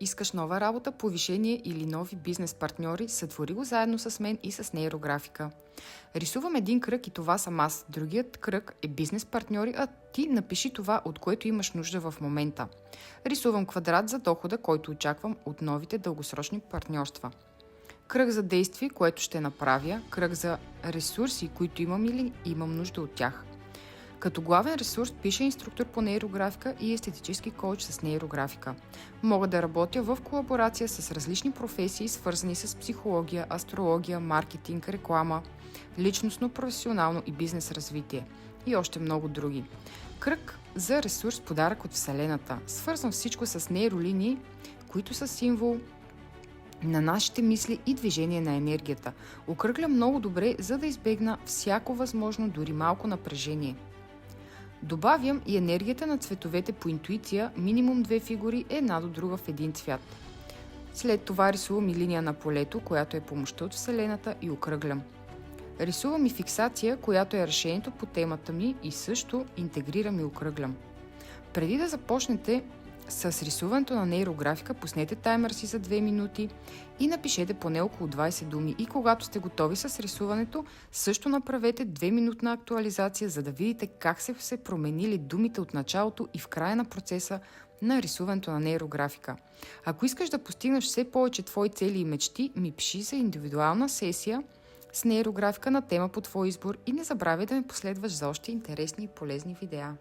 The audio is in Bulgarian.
Искаш нова работа, повишение или нови бизнес партньори? Сътвори го заедно с мен и с нейрографика. Рисувам един кръг и това съм аз. Другият кръг е бизнес партньори, а ти напиши това, от което имаш нужда в момента. Рисувам квадрат за дохода, който очаквам от новите дългосрочни партньорства. Кръг за действие, което ще направя. Кръг за ресурси, които имам или имам нужда от тях. Като главен ресурс пиша инструктор по нейрографика и естетически коуч с нейрографика. Мога да работя в колаборация с различни професии, свързани с психология, астрология, маркетинг, реклама, личностно, професионално и бизнес развитие и още много други. Кръг за ресурс подарък от Вселената. Свързвам всичко с нейролинии, които са символ на нашите мисли и движение на енергията. Окръглям много добре, за да избегна всяко възможно, дори малко напрежение. Добавям и енергията на цветовете по интуиция, минимум 2 фигури една до друга в един цвят. След това рисувам и линия на полето, която е помощта от Вселената, и окръглям. Рисувам и фиксация, която е решението по темата ми, и също интегрирам и окръглям. Преди да започнете с рисуването на нейрографика, пуснете таймер си за 2 минути и напишете поне около 20 думи. И когато сте готови с рисуването, също направете 2-минутна актуализация, за да видите как се променили думите от началото и в края на процеса на рисуването на нейрографика. Ако искаш да постигнеш все повече твои цели и мечти, ми пиши за индивидуална сесия с нейрографика на тема по твой избор и не забравяй да ме последваш за още интересни и полезни видеа.